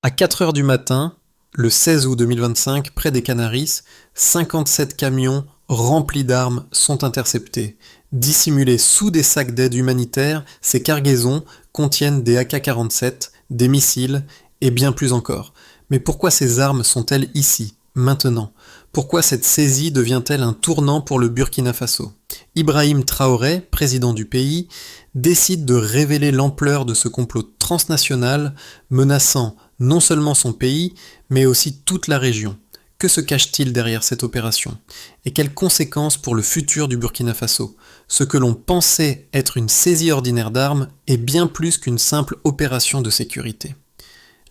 À 4 heures du matin, le 16 août 2025, près des Canaries, 57 camions remplis d'armes sont interceptés. Dissimulés sous des sacs d'aide humanitaire, ces cargaisons contiennent des AK-47, des missiles et bien plus encore. Mais pourquoi ces armes sont-elles ici, maintenant ? Pourquoi cette saisie devient-elle un tournant pour le Burkina Faso ? Ibrahim Traoré, président du pays, décide de révéler l'ampleur de ce complot transnational menaçant non seulement son pays, mais aussi toute la région. Que se cache-t-il derrière cette opération ? Et quelles conséquences pour le futur du Burkina Faso ? Ce que l'on pensait être une saisie ordinaire d'armes est bien plus qu'une simple opération de sécurité.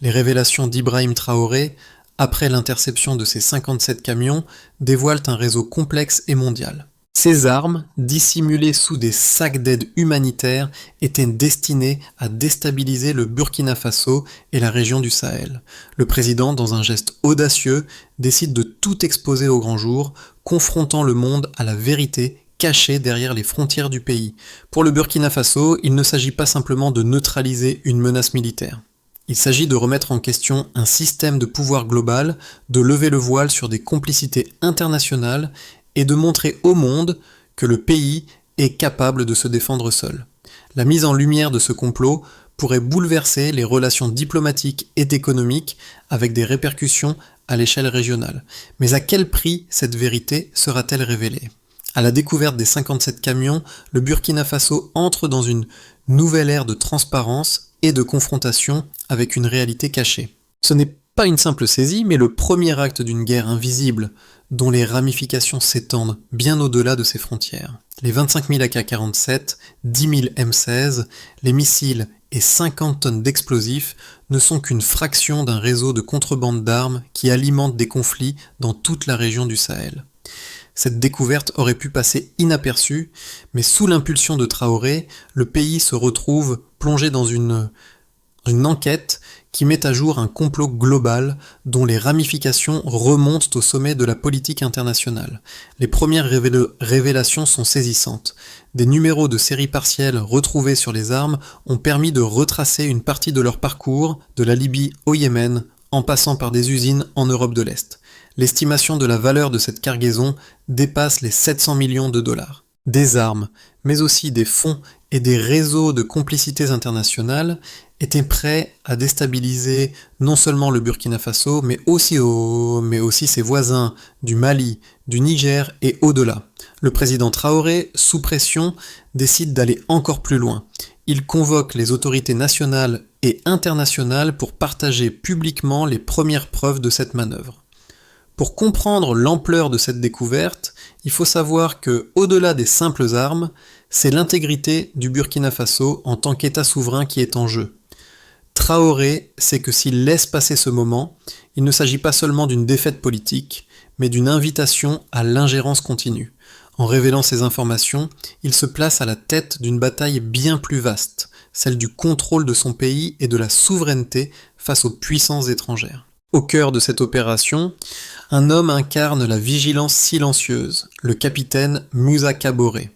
Les révélations d'Ibrahim Traoré, après l'interception de ces 57 camions, dévoilent un réseau complexe et mondial. Ces armes, dissimulées sous des sacs d'aide humanitaire, étaient destinées à déstabiliser le Burkina Faso et la région du Sahel. Le président, dans un geste audacieux, décide de tout exposer au grand jour, confrontant le monde à la vérité cachée derrière les frontières du pays. Pour le Burkina Faso, il ne s'agit pas simplement de neutraliser une menace militaire. Il s'agit de remettre en question un système de pouvoir global, de lever le voile sur des complicités internationales et de montrer au monde que le pays est capable de se défendre seul. La mise en lumière de ce complot pourrait bouleverser les relations diplomatiques et économiques avec des répercussions à l'échelle régionale. Mais à quel prix cette vérité sera-t-elle révélée ? À la découverte des 57 camions, le Burkina Faso entre dans une nouvelle ère de transparence et de confrontation avec une réalité cachée. Ce n'est pas une simple saisie, mais le premier acte d'une guerre invisible dont les ramifications s'étendent bien au-delà de ses frontières. Les 25 000 AK-47, 10 000 M16, les missiles et 50 tonnes d'explosifs ne sont qu'une fraction d'un réseau de contrebande d'armes qui alimente des conflits dans toute la région du Sahel. Cette découverte aurait pu passer inaperçue, mais sous l'impulsion de Traoré, le pays se retrouve plongé dans une enquête qui met à jour un complot global dont les ramifications remontent au sommet de la politique internationale. Les premières révélations sont saisissantes. Des numéros de série partielle retrouvés sur les armes ont permis de retracer une partie de leur parcours, de la Libye au Yémen, en passant par des usines en Europe de l'Est. L'estimation de la valeur de cette cargaison dépasse les 700 millions de dollars. Des armes, mais aussi des fonds et des réseaux de complicités internationales étaient prêts à déstabiliser non seulement le Burkina Faso, mais aussi ses voisins du Mali, du Niger et au-delà. Le président Traoré, sous pression, décide d'aller encore plus loin. Il convoque les autorités nationales et internationales pour partager publiquement les premières preuves de cette manœuvre. Pour comprendre l'ampleur de cette découverte, il faut savoir que, au-delà des simples armes, c'est l'intégrité du Burkina Faso en tant qu'État souverain qui est en jeu. Traoré sait que s'il laisse passer ce moment, il ne s'agit pas seulement d'une défaite politique, mais d'une invitation à l'ingérence continue. En révélant ces informations, il se place à la tête d'une bataille bien plus vaste, celle du contrôle de son pays et de la souveraineté face aux puissances étrangères. Au cœur de cette opération, un homme incarne la vigilance silencieuse, le capitaine Moussa Kaboré.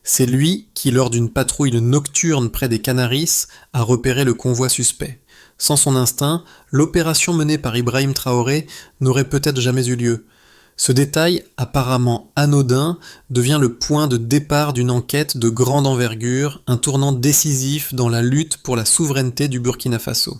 C'est lui qui, lors d'une patrouille nocturne près des Canaries, a repéré le convoi suspect. Sans son instinct, l'opération menée par Ibrahim Traoré n'aurait peut-être jamais eu lieu. Ce détail, apparemment anodin, devient le point de départ d'une enquête de grande envergure, un tournant décisif dans la lutte pour la souveraineté du Burkina Faso.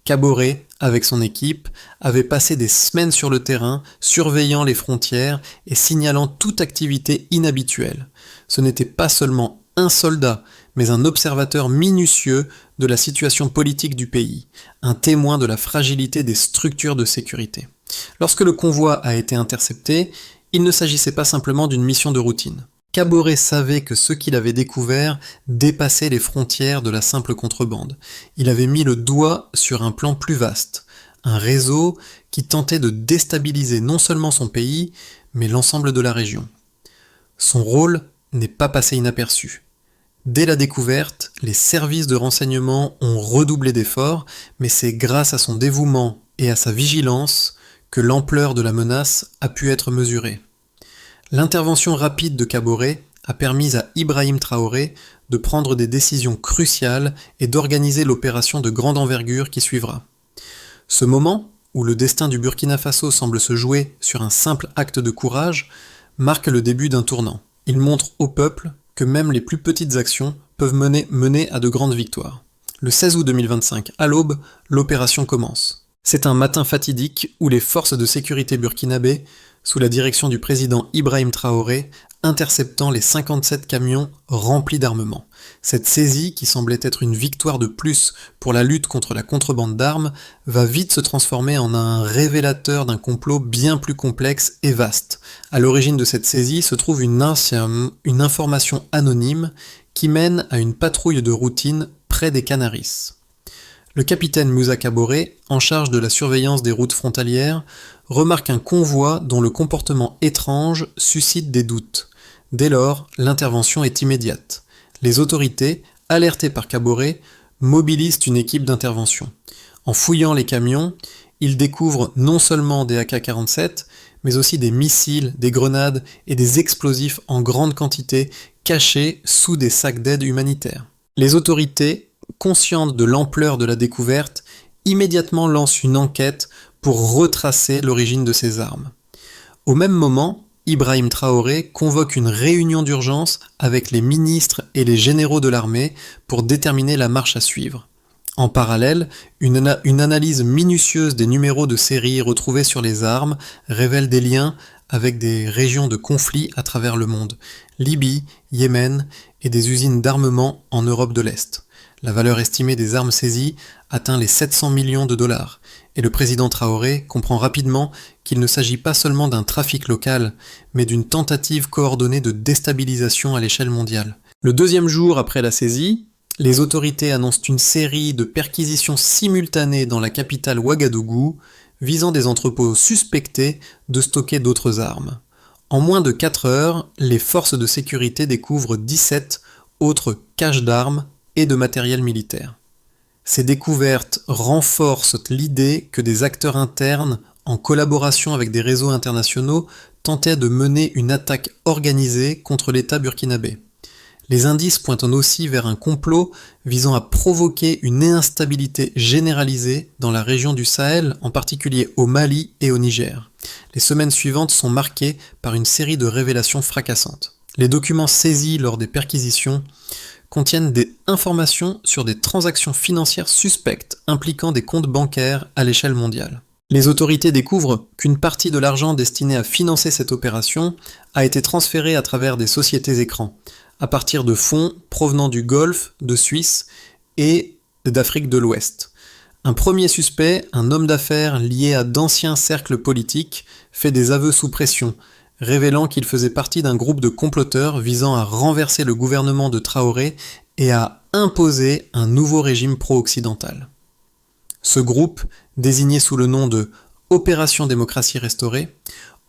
Kaboré, avec son équipe, avait passé des semaines sur le terrain, surveillant les frontières et signalant toute activité inhabituelle. Ce n'était pas seulement un soldat, mais un observateur minutieux de la situation politique du pays, un témoin de la fragilité des structures de sécurité. Lorsque le convoi a été intercepté, il ne s'agissait pas simplement d'une mission de routine. Kaboré savait que ce qu'il avait découvert dépassait les frontières de la simple contrebande. Il avait mis le doigt sur un plan plus vaste, un réseau qui tentait de déstabiliser non seulement son pays, mais l'ensemble de la région. Son rôle n'est pas passé inaperçu. Dès la découverte, les services de renseignement ont redoublé d'efforts, mais c'est grâce à son dévouement et à sa vigilance que l'ampleur de la menace a pu être mesurée. L'intervention rapide de Kaboré a permis à Ibrahim Traoré de prendre des décisions cruciales et d'organiser l'opération de grande envergure qui suivra. Ce moment, où le destin du Burkina Faso semble se jouer sur un simple acte de courage, marque le début d'un tournant. Il montre au peuple que même les plus petites actions peuvent mener à de grandes victoires. Le 16 août 2025, à l'aube, l'opération commence. C'est un matin fatidique où les forces de sécurité burkinabées, sous la direction du président Ibrahim Traoré, interceptant les 57 camions remplis d'armement. Cette saisie, qui semblait être une victoire de plus pour la lutte contre la contrebande d'armes, va vite se transformer en un révélateur d'un complot bien plus complexe et vaste. À l'origine de cette saisie se trouve une information anonyme qui mène à une patrouille de routine près des Canaris. Le capitaine Moussa Kaboré, en charge de la surveillance des routes frontalières, remarque un convoi dont le comportement étrange suscite des doutes. Dès lors, l'intervention est immédiate. Les autorités, alertées par Kaboré, mobilisent une équipe d'intervention. En fouillant les camions, ils découvrent non seulement des AK-47, mais aussi des missiles, des grenades et des explosifs en grande quantité cachés sous des sacs d'aide humanitaire. Les autorités, conscientes de l'ampleur de la découverte, immédiatement lancent une enquête pour retracer l'origine de ces armes. Au même moment, Ibrahim Traoré convoque une réunion d'urgence avec les ministres et les généraux de l'armée pour déterminer la marche à suivre. En parallèle, une analyse minutieuse des numéros de série retrouvés sur les armes révèle des liens avec des régions de conflit à travers le monde, Libye, Yémen et des usines d'armement en Europe de l'Est. La valeur estimée des armes saisies atteint les 700 millions de dollars, et le président Traoré comprend rapidement qu'il ne s'agit pas seulement d'un trafic local, mais d'une tentative coordonnée de déstabilisation à l'échelle mondiale. Le deuxième jour après la saisie, les autorités annoncent une série de perquisitions simultanées dans la capitale Ouagadougou, visant des entrepôts suspectés de stocker d'autres armes. En moins de 4 heures, les forces de sécurité découvrent 17 autres caches d'armes et de matériel militaire. Ces découvertes renforcent l'idée que des acteurs internes, en collaboration avec des réseaux internationaux, tentaient de mener une attaque organisée contre l'État burkinabé. Les indices pointent aussi vers un complot visant à provoquer une instabilité généralisée dans la région du Sahel, en particulier au Mali et au Niger. Les semaines suivantes sont marquées par une série de révélations fracassantes. Les documents saisis lors des perquisitions contiennent des informations sur des transactions financières suspectes impliquant des comptes bancaires à l'échelle mondiale. Les autorités découvrent qu'une partie de l'argent destiné à financer cette opération a été transférée à travers des sociétés écrans, à partir de fonds provenant du Golfe, de Suisse et d'Afrique de l'Ouest. Un premier suspect, un homme d'affaires lié à d'anciens cercles politiques, fait des aveux sous pression, révélant qu'il faisait partie d'un groupe de comploteurs visant à renverser le gouvernement de Traoré et à imposer un nouveau régime pro-occidental. Ce groupe, désigné sous le nom de Opération Démocratie Restaurée,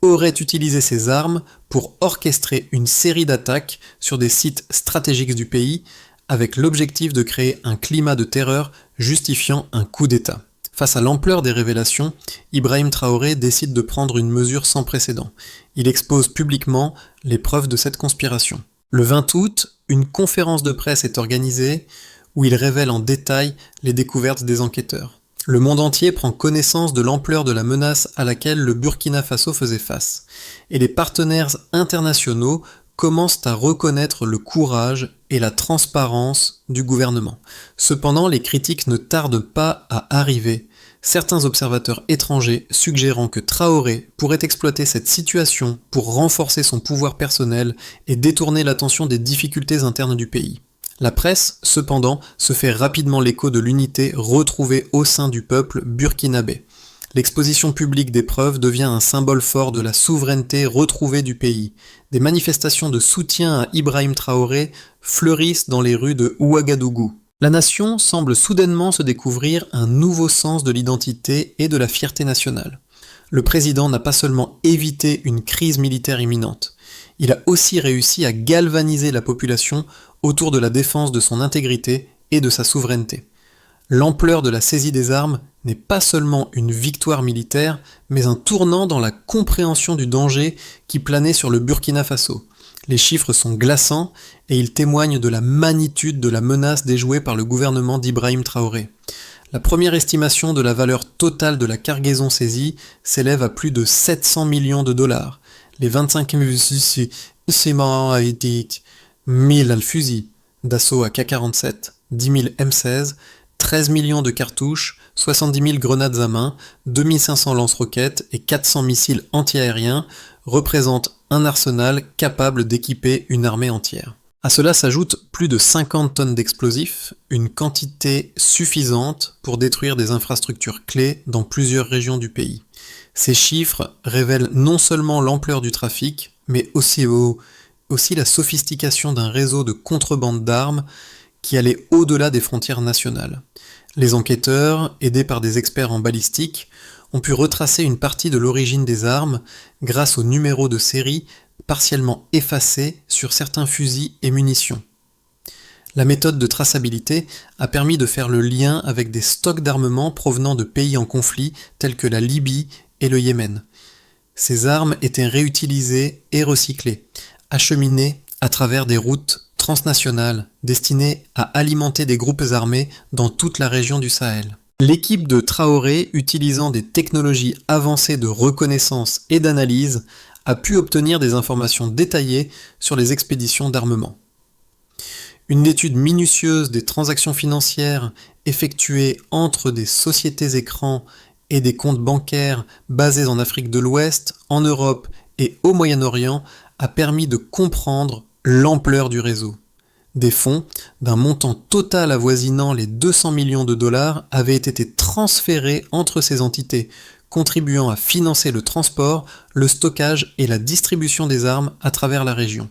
aurait utilisé ses armes pour orchestrer une série d'attaques sur des sites stratégiques du pays, avec l'objectif de créer un climat de terreur justifiant un coup d'État. Face à l'ampleur des révélations, Ibrahim Traoré décide de prendre une mesure sans précédent. Il expose publiquement les preuves de cette conspiration. Le 20 août, une conférence de presse est organisée où il révèle en détail les découvertes des enquêteurs. Le monde entier prend connaissance de l'ampleur de la menace à laquelle le Burkina Faso faisait face, et les partenaires internationaux commencent à reconnaître le courage et la transparence du gouvernement. Cependant, les critiques ne tardent pas à arriver, certains observateurs étrangers suggérant que Traoré pourrait exploiter cette situation pour renforcer son pouvoir personnel et détourner l'attention des difficultés internes du pays. La presse, cependant, se fait rapidement l'écho de l'unité retrouvée au sein du peuple burkinabé. L'exposition publique des preuves devient un symbole fort de la souveraineté retrouvée du pays. Des manifestations de soutien à Ibrahim Traoré fleurissent dans les rues de Ouagadougou. La nation semble soudainement se découvrir un nouveau sens de l'identité et de la fierté nationale. Le président n'a pas seulement évité une crise militaire imminente, il a aussi réussi à galvaniser la population autour de la défense de son intégrité et de sa souveraineté. L'ampleur de la saisie des armes n'est pas seulement une victoire militaire, mais un tournant dans la compréhension du danger qui planait sur le Burkina Faso. Les chiffres sont glaçants et ils témoignent de la magnitude de la menace déjouée par le gouvernement d'Ibrahim Traoré. La première estimation de la valeur totale de la cargaison saisie s'élève à plus de 700 millions de dollars. Les 25 1000 fusils d'assaut AK-47, 10 000 M16, 13 millions de cartouches, 70 000 grenades à main, 2500 lance-roquettes et 400 missiles antiaériens représentent un arsenal capable d'équiper une armée entière. À cela s'ajoutent plus de 50 tonnes d'explosifs, une quantité suffisante pour détruire des infrastructures clés dans plusieurs régions du pays. Ces chiffres révèlent non seulement l'ampleur du trafic, mais aussi la sophistication d'un réseau de contrebande d'armes qui allait au-delà des frontières nationales. Les enquêteurs, aidés par des experts en balistique, ont pu retracer une partie de l'origine des armes grâce aux numéros de série partiellement effacés sur certains fusils et munitions. La méthode de traçabilité a permis de faire le lien avec des stocks d'armement provenant de pays en conflit tels que la Libye et le Yémen. Ces armes étaient réutilisées et recyclées, acheminées à travers des routes transnationales destinées à alimenter des groupes armés dans toute la région du Sahel. L'équipe de Traoré, utilisant des technologies avancées de reconnaissance et d'analyse, a pu obtenir des informations détaillées sur les expéditions d'armement. Une étude minutieuse des transactions financières effectuées entre des sociétés écrans et des comptes bancaires basés en Afrique de l'Ouest, en Europe et au Moyen-Orient a permis de comprendre l'ampleur du réseau. Des fonds, d'un montant total avoisinant les 200 millions de dollars, avaient été transférés entre ces entités, contribuant à financer le transport, le stockage et la distribution des armes à travers la région.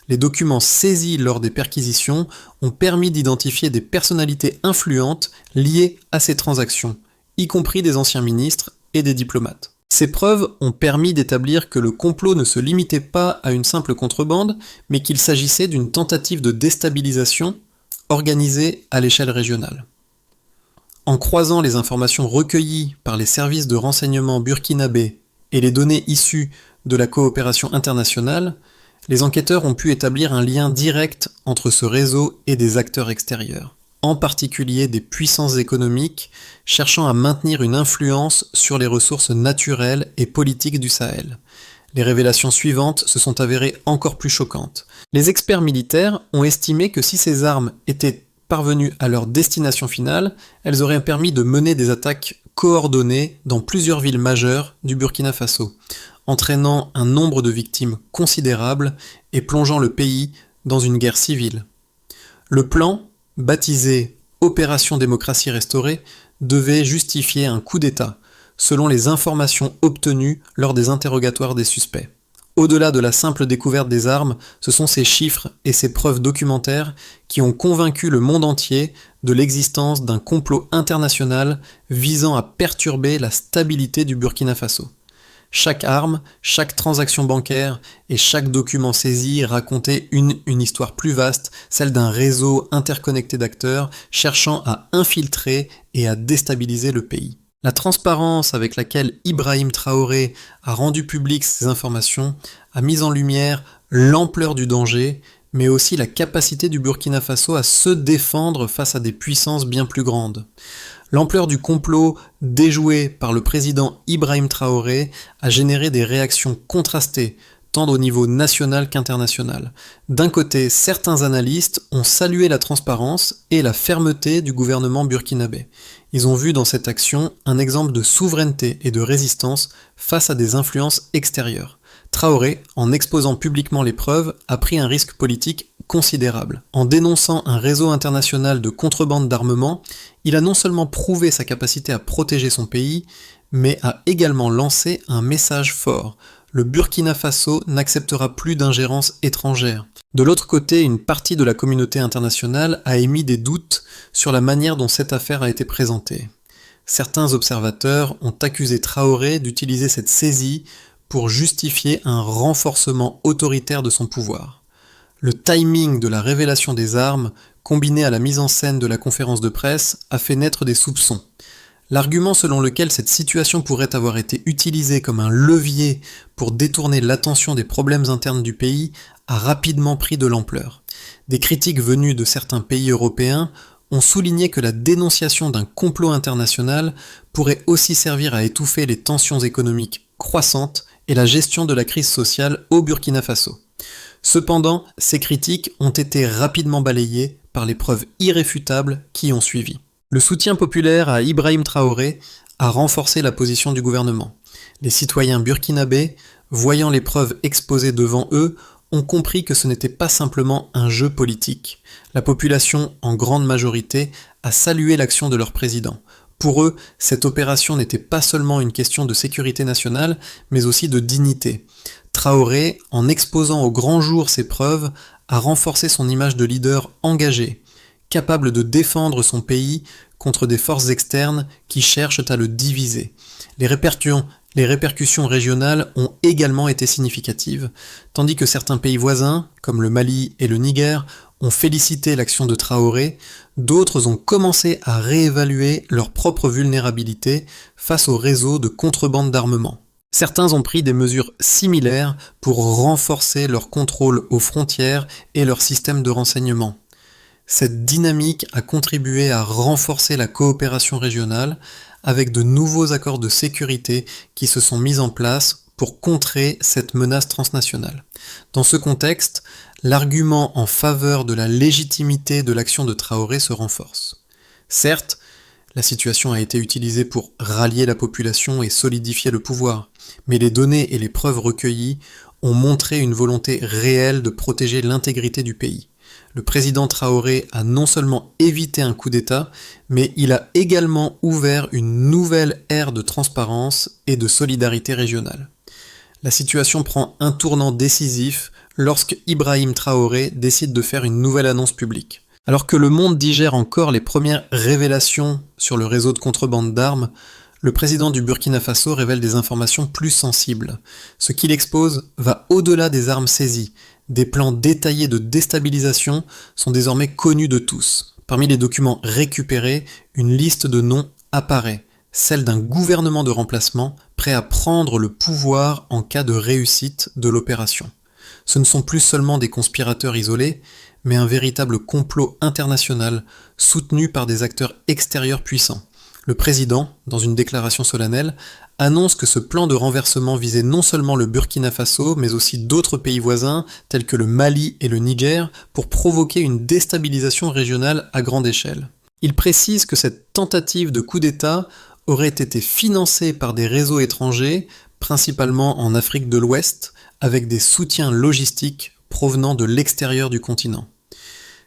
Les documents saisis lors des perquisitions ont permis d'identifier des personnalités influentes liées à ces transactions, y compris des anciens ministres et des diplomates. Ces preuves ont permis d'établir que le complot ne se limitait pas à une simple contrebande, mais qu'il s'agissait d'une tentative de déstabilisation organisée à l'échelle régionale. En croisant les informations recueillies par les services de renseignement burkinabés et les données issues de la coopération internationale, les enquêteurs ont pu établir un lien direct entre ce réseau et des acteurs extérieurs, en particulier des puissances économiques cherchant à maintenir une influence sur les ressources naturelles et politiques du Sahel. Les révélations suivantes se sont avérées encore plus choquantes. Les experts militaires ont estimé que si ces armes étaient parvenues à leur destination finale, elles auraient permis de mener des attaques coordonnées dans plusieurs villes majeures du Burkina Faso, entraînant un nombre de victimes considérable et plongeant le pays dans une guerre civile. Le plan, baptisé Opération Démocratie Restaurée, devait justifier un coup d'État, selon les informations obtenues lors des interrogatoires des suspects. Au-delà de la simple découverte des armes, ce sont ces chiffres et ces preuves documentaires qui ont convaincu le monde entier de l'existence d'un complot international visant à perturber la stabilité du Burkina Faso. Chaque arme, chaque transaction bancaire et chaque document saisi racontait une histoire plus vaste, celle d'un réseau interconnecté d'acteurs cherchant à infiltrer et à déstabiliser le pays. La transparence avec laquelle Ibrahim Traoré a rendu publiques ces informations a mis en lumière l'ampleur du danger, mais aussi la capacité du Burkina Faso à se défendre face à des puissances bien plus grandes. L'ampleur du complot déjoué par le président Ibrahim Traoré a généré des réactions contrastées, tant au niveau national qu'international. D'un côté, certains analystes ont salué la transparence et la fermeté du gouvernement burkinabé. Ils ont vu dans cette action un exemple de souveraineté et de résistance face à des influences extérieures. Traoré, en exposant publiquement les preuves, a pris un risque politique considérable. En dénonçant un réseau international de contrebande d'armement, il a non seulement prouvé sa capacité à protéger son pays, mais a également lancé un message fort. Le Burkina Faso n'acceptera plus d'ingérence étrangère. De l'autre côté, une partie de la communauté internationale a émis des doutes sur la manière dont cette affaire a été présentée. Certains observateurs ont accusé Traoré d'utiliser cette saisie pour justifier un renforcement autoritaire de son pouvoir. Le timing de la révélation des armes, combiné à la mise en scène de la conférence de presse, a fait naître des soupçons. L'argument selon lequel cette situation pourrait avoir été utilisée comme un levier pour détourner l'attention des problèmes internes du pays a rapidement pris de l'ampleur. Des critiques venues de certains pays européens ont souligné que la dénonciation d'un complot international pourrait aussi servir à étouffer les tensions économiques croissantes et la gestion de la crise sociale au Burkina Faso. Cependant, ces critiques ont été rapidement balayées par les preuves irréfutables qui ont suivi. Le soutien populaire à Ibrahim Traoré a renforcé la position du gouvernement. Les citoyens burkinabés, voyant les preuves exposées devant eux, ont compris que ce n'était pas simplement un jeu politique. La population, en grande majorité, a salué l'action de leur président. Pour eux, cette opération n'était pas seulement une question de sécurité nationale, mais aussi de dignité. Traoré, en exposant au grand jour ses preuves, a renforcé son image de leader engagé, capable de défendre son pays contre des forces externes qui cherchent à le diviser. Les répercussions régionales ont également été significatives, tandis que certains pays voisins, comme le Mali et le Niger, ont félicité l'action de Traoré, d'autres ont commencé à réévaluer leur propre vulnérabilité face au réseau de contrebande d'armement. Certains ont pris des mesures similaires pour renforcer leur contrôle aux frontières et leur système de renseignement. Cette dynamique a contribué à renforcer la coopération régionale avec de nouveaux accords de sécurité qui se sont mis en place pour contrer cette menace transnationale. Dans ce contexte, l'argument en faveur de la légitimité de l'action de Traoré se renforce. Certes, la situation a été utilisée pour rallier la population et solidifier le pouvoir, mais les données et les preuves recueillies ont montré une volonté réelle de protéger l'intégrité du pays. Le président Traoré a non seulement évité un coup d'État, mais il a également ouvert une nouvelle ère de transparence et de solidarité régionale. La situation prend un tournant décisif lorsque Ibrahim Traoré décide de faire une nouvelle annonce publique. Alors que le monde digère encore les premières révélations sur le réseau de contrebande d'armes, le président du Burkina Faso révèle des informations plus sensibles. Ce qu'il expose va au-delà des armes saisies. Des plans détaillés de déstabilisation sont désormais connus de tous. Parmi les documents récupérés, une liste de noms apparaît, celle d'un gouvernement de remplacement prêt à prendre le pouvoir en cas de réussite de l'opération. Ce ne sont plus seulement des conspirateurs isolés, mais un véritable complot international soutenu par des acteurs extérieurs puissants. Le président, dans une déclaration solennelle, annonce que ce plan de renversement visait non seulement le Burkina Faso, mais aussi d'autres pays voisins, tels que le Mali et le Niger, pour provoquer une déstabilisation régionale à grande échelle. Il précise que cette tentative de coup d'État aurait été financée par des réseaux étrangers, principalement en Afrique de l'Ouest, avec des soutiens logistiques provenant de l'extérieur du continent.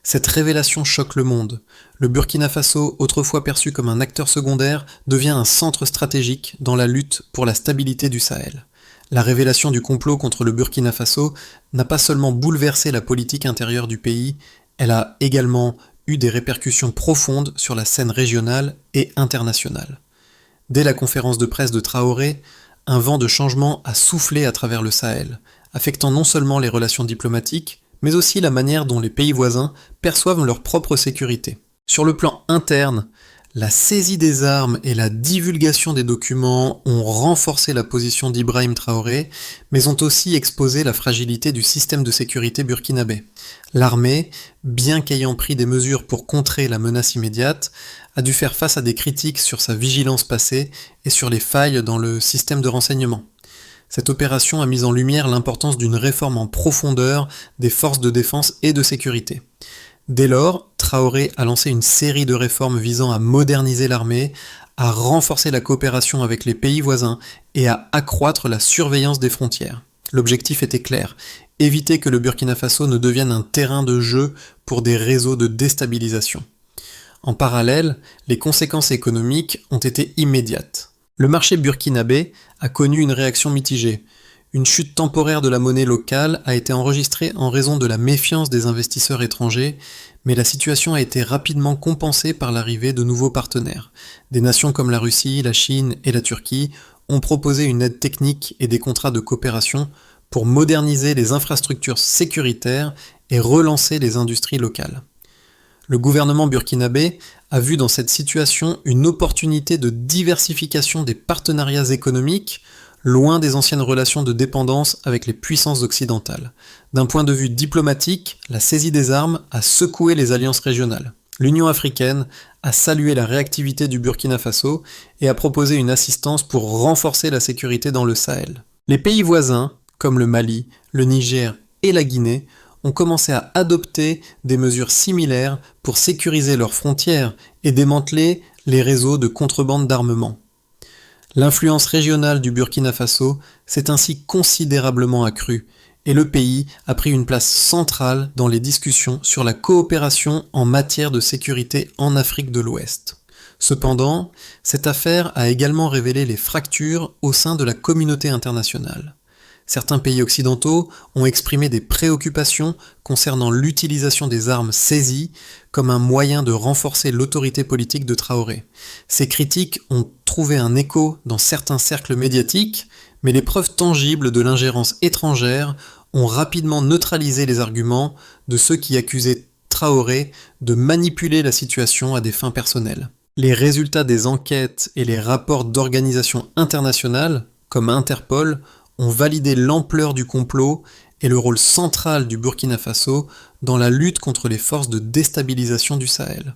Cette révélation choque le monde. Le Burkina Faso, autrefois perçu comme un acteur secondaire, devient un centre stratégique dans la lutte pour la stabilité du Sahel. La révélation du complot contre le Burkina Faso n'a pas seulement bouleversé la politique intérieure du pays, elle a également eu des répercussions profondes sur la scène régionale et internationale. Dès la conférence de presse de Traoré, un vent de changement a soufflé à travers le Sahel, affectant non seulement les relations diplomatiques, mais aussi la manière dont les pays voisins perçoivent leur propre sécurité. Sur le plan interne, la saisie des armes et la divulgation des documents ont renforcé la position d'Ibrahim Traoré, mais ont aussi exposé la fragilité du système de sécurité burkinabé. L'armée, bien qu'ayant pris des mesures pour contrer la menace immédiate, a dû faire face à des critiques sur sa vigilance passée et sur les failles dans le système de renseignement. Cette opération a mis en lumière l'importance d'une réforme en profondeur des forces de défense et de sécurité. Dès lors, Traoré a lancé une série de réformes visant à moderniser l'armée, à renforcer la coopération avec les pays voisins et à accroître la surveillance des frontières. L'objectif était clair, éviter que le Burkina Faso ne devienne un terrain de jeu pour des réseaux de déstabilisation. En parallèle, les conséquences économiques ont été immédiates. Le marché burkinabé a connu une réaction mitigée. Une chute temporaire de la monnaie locale a été enregistrée en raison de la méfiance des investisseurs étrangers, mais la situation a été rapidement compensée par l'arrivée de nouveaux partenaires. Des nations comme la Russie, la Chine et la Turquie ont proposé une aide technique et des contrats de coopération pour moderniser les infrastructures sécuritaires et relancer les industries locales. Le gouvernement burkinabé a vu dans cette situation une opportunité de diversification des partenariats économiques, loin des anciennes relations de dépendance avec les puissances occidentales. D'un point de vue diplomatique, la saisie des armes a secoué les alliances régionales. L'Union africaine a salué la réactivité du Burkina Faso et a proposé une assistance pour renforcer la sécurité dans le Sahel. Les pays voisins, comme le Mali, le Niger et la Guinée, ont commencé à adopter des mesures similaires pour sécuriser leurs frontières et démanteler les réseaux de contrebande d'armement. L'influence régionale du Burkina Faso s'est ainsi considérablement accrue et le pays a pris une place centrale dans les discussions sur la coopération en matière de sécurité en Afrique de l'Ouest. Cependant, cette affaire a également révélé les fractures au sein de la communauté internationale. Certains pays occidentaux ont exprimé des préoccupations concernant l'utilisation des armes saisies comme un moyen de renforcer l'autorité politique de Traoré. Ces critiques ont trouvé un écho dans certains cercles médiatiques, mais les preuves tangibles de l'ingérence étrangère ont rapidement neutralisé les arguments de ceux qui accusaient Traoré de manipuler la situation à des fins personnelles. Les résultats des enquêtes et les rapports d'organisations internationales, comme Interpol, ont validé l'ampleur du complot et le rôle central du Burkina Faso dans la lutte contre les forces de déstabilisation du Sahel.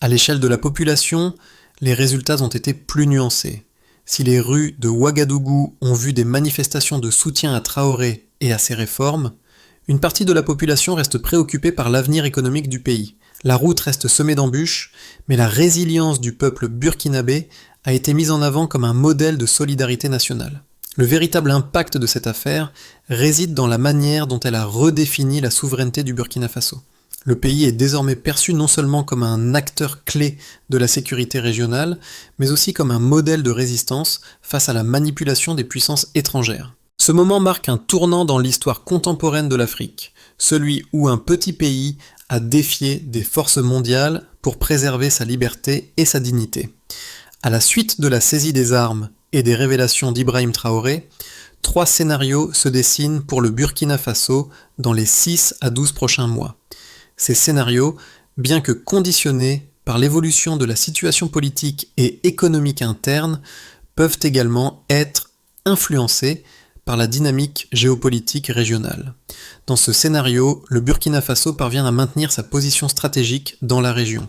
À l'échelle de la population, les résultats ont été plus nuancés. Si les rues de Ouagadougou ont vu des manifestations de soutien à Traoré et à ses réformes, une partie de la population reste préoccupée par l'avenir économique du pays. La route reste semée d'embûches, mais la résilience du peuple burkinabé a été mise en avant comme un modèle de solidarité nationale. Le véritable impact de cette affaire réside dans la manière dont elle a redéfini la souveraineté du Burkina Faso. Le pays est désormais perçu non seulement comme un acteur clé de la sécurité régionale, mais aussi comme un modèle de résistance face à la manipulation des puissances étrangères. Ce moment marque un tournant dans l'histoire contemporaine de l'Afrique, celui où un petit pays a défié des forces mondiales pour préserver sa liberté et sa dignité. À la suite de la saisie des armes et des révélations d'Ibrahim Traoré, 3 scénarios se dessinent pour le Burkina Faso dans les 6 à 12 prochains mois. Ces scénarios, bien que conditionnés par l'évolution de la situation politique et économique interne, peuvent également être influencés par la dynamique géopolitique régionale. Dans ce scénario, le Burkina Faso parvient à maintenir sa position stratégique dans la région.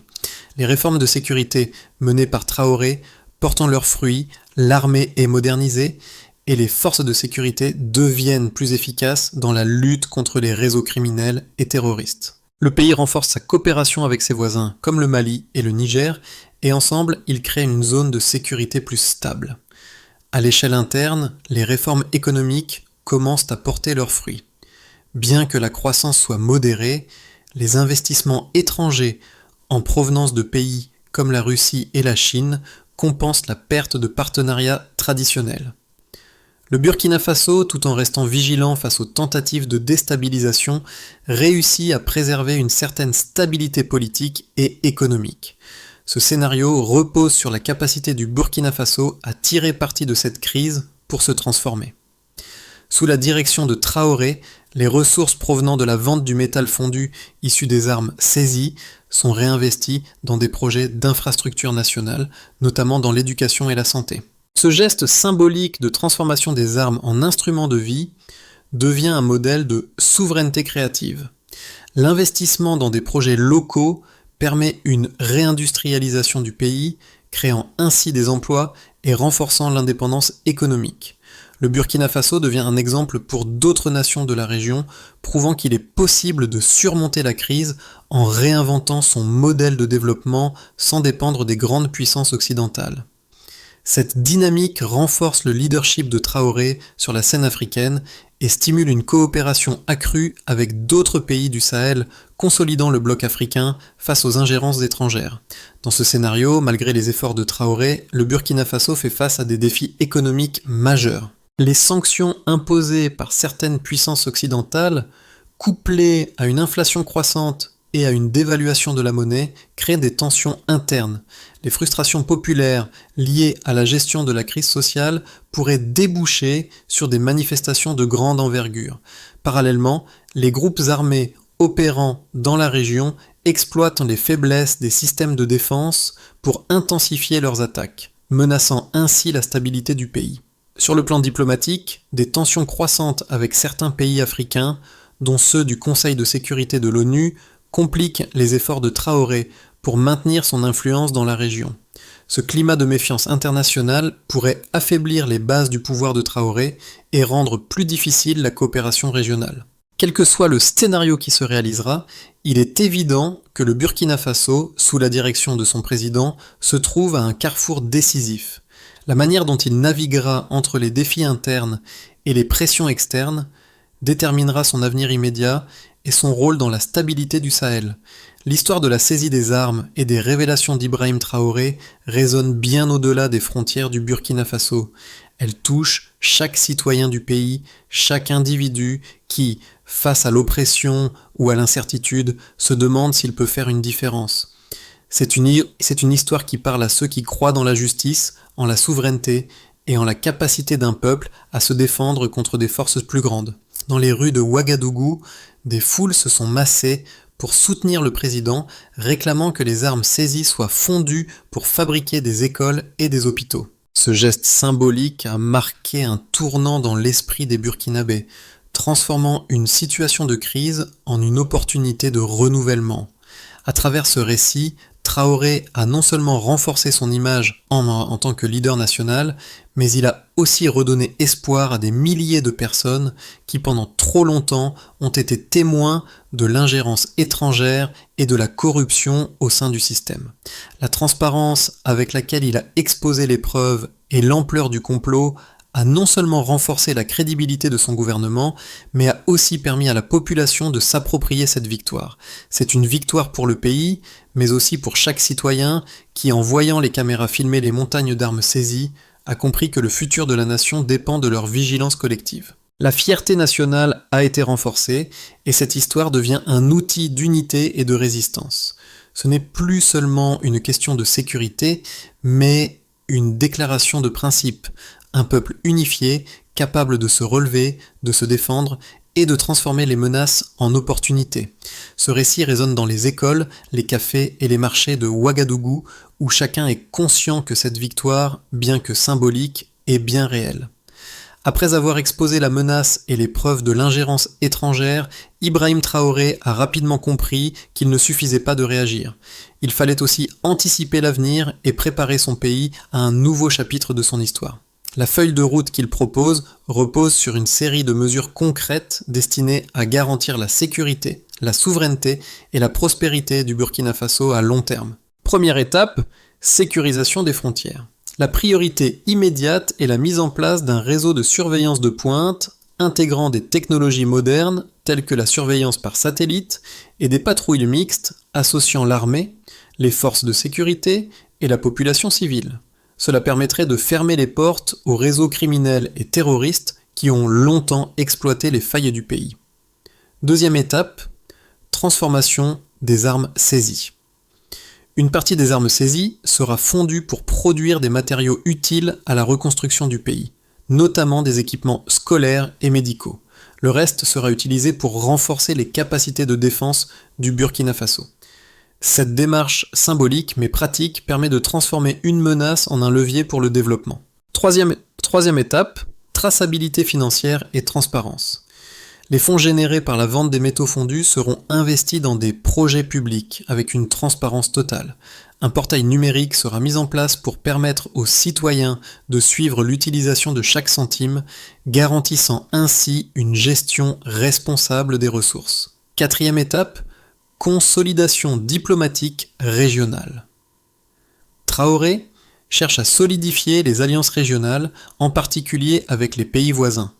Les réformes de sécurité menées par Traoré portant leurs fruits, l'armée est modernisée et les forces de sécurité deviennent plus efficaces dans la lutte contre les réseaux criminels et terroristes. Le pays renforce sa coopération avec ses voisins comme le Mali et le Niger et ensemble, ils créent une zone de sécurité plus stable. À l'échelle interne, les réformes économiques commencent à porter leurs fruits. Bien que la croissance soit modérée, les investissements étrangers en provenance de pays comme la Russie et la Chine compense la perte de partenariats traditionnels. Le Burkina Faso, tout en restant vigilant face aux tentatives de déstabilisation, réussit à préserver une certaine stabilité politique et économique. Ce scénario repose sur la capacité du Burkina Faso à tirer parti de cette crise pour se transformer. Sous la direction de Traoré, les ressources provenant de la vente du métal fondu issu des armes saisies sont réinvesties dans des projets d'infrastructures nationales, notamment dans l'éducation et la santé. Ce geste symbolique de transformation des armes en instruments de vie devient un modèle de souveraineté créative. L'investissement dans des projets locaux permet une réindustrialisation du pays, créant ainsi des emplois et renforçant l'indépendance économique. Le Burkina Faso devient un exemple pour d'autres nations de la région, prouvant qu'il est possible de surmonter la crise en réinventant son modèle de développement sans dépendre des grandes puissances occidentales. Cette dynamique renforce le leadership de Traoré sur la scène africaine et stimule une coopération accrue avec d'autres pays du Sahel, consolidant le bloc africain face aux ingérences étrangères. Dans ce scénario, malgré les efforts de Traoré, le Burkina Faso fait face à des défis économiques majeurs. Les sanctions imposées par certaines puissances occidentales, couplées à une inflation croissante et à une dévaluation de la monnaie, créent des tensions internes. Les frustrations populaires liées à la gestion de la crise sociale pourraient déboucher sur des manifestations de grande envergure. Parallèlement, les groupes armés opérant dans la région exploitent les faiblesses des systèmes de défense pour intensifier leurs attaques, menaçant ainsi la stabilité du pays. Sur le plan diplomatique, des tensions croissantes avec certains pays africains, dont ceux du Conseil de sécurité de l'ONU, compliquent les efforts de Traoré pour maintenir son influence dans la région. Ce climat de méfiance internationale pourrait affaiblir les bases du pouvoir de Traoré et rendre plus difficile la coopération régionale. Quel que soit le scénario qui se réalisera, il est évident que le Burkina Faso, sous la direction de son président, se trouve à un carrefour décisif. La manière dont il naviguera entre les défis internes et les pressions externes déterminera son avenir immédiat et son rôle dans la stabilité du Sahel. L'histoire de la saisie des armes et des révélations d'Ibrahim Traoré résonne bien au-delà des frontières du Burkina Faso. Elle touche chaque citoyen du pays, chaque individu qui, face à l'oppression ou à l'incertitude, se demande s'il peut faire une différence. C'est une histoire qui parle à ceux qui croient dans la justice, en la souveraineté et en la capacité d'un peuple à se défendre contre des forces plus grandes. Dans les rues de Ouagadougou, des foules se sont massées pour soutenir le président, réclamant que les armes saisies soient fondues pour fabriquer des écoles et des hôpitaux. Ce geste symbolique a marqué un tournant dans l'esprit des Burkinabés, transformant une situation de crise en une opportunité de renouvellement. À travers ce récit, Traoré a non seulement renforcé son image en tant que leader national, mais il a aussi redonné espoir à des milliers de personnes qui pendant trop longtemps ont été témoins de l'ingérence étrangère et de la corruption au sein du système. La transparence avec laquelle il a exposé les preuves et l'ampleur du complot a non seulement renforcé la crédibilité de son gouvernement, mais a aussi permis à la population de s'approprier cette victoire. C'est une victoire pour le pays, mais aussi pour chaque citoyen qui, en voyant les caméras filmer les montagnes d'armes saisies, a compris que le futur de la nation dépend de leur vigilance collective. La fierté nationale a été renforcée, et cette histoire devient un outil d'unité et de résistance. Ce n'est plus seulement une question de sécurité, mais une déclaration de principe. Un peuple unifié, capable de se relever, de se défendre et de transformer les menaces en opportunités. Ce récit résonne dans les écoles, les cafés et les marchés de Ouagadougou, où chacun est conscient que cette victoire, bien que symbolique, est bien réelle. Après avoir exposé la menace et les preuves de l'ingérence étrangère, Ibrahim Traoré a rapidement compris qu'il ne suffisait pas de réagir. Il fallait aussi anticiper l'avenir et préparer son pays à un nouveau chapitre de son histoire. La feuille de route qu'il propose repose sur une série de mesures concrètes destinées à garantir la sécurité, la souveraineté et la prospérité du Burkina Faso à long terme. Première étape, sécurisation des frontières. La priorité immédiate est la mise en place d'un réseau de surveillance de pointe intégrant des technologies modernes telles que la surveillance par satellite et des patrouilles mixtes associant l'armée, les forces de sécurité et la population civile. Cela permettrait de fermer les portes aux réseaux criminels et terroristes qui ont longtemps exploité les failles du pays. Deuxième étape, transformation des armes saisies. Une partie des armes saisies sera fondue pour produire des matériaux utiles à la reconstruction du pays, notamment des équipements scolaires et médicaux. Le reste sera utilisé pour renforcer les capacités de défense du Burkina Faso. Cette démarche symbolique mais pratique permet de transformer une menace en un levier pour le développement. Troisième étape, traçabilité financière et transparence. Les fonds générés par la vente des métaux fondus seront investis dans des projets publics avec une transparence totale. Un portail numérique sera mis en place pour permettre aux citoyens de suivre l'utilisation de chaque centime, garantissant ainsi une gestion responsable des ressources. Quatrième étape, consolidation diplomatique régionale. Traoré cherche à solidifier les alliances régionales, en particulier avec les pays voisins,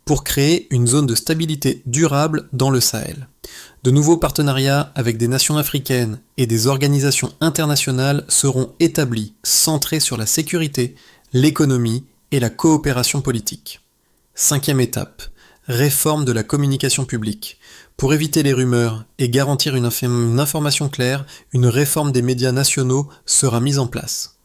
pour créer une zone de stabilité durable dans le Sahel. De nouveaux partenariats avec des nations africaines et des organisations internationales seront établis, centrés sur la sécurité, l'économie et la coopération politique. Cinquième étape, réforme de la communication publique. Pour éviter les rumeurs et garantir une information claire, une réforme des médias nationaux sera mise en place.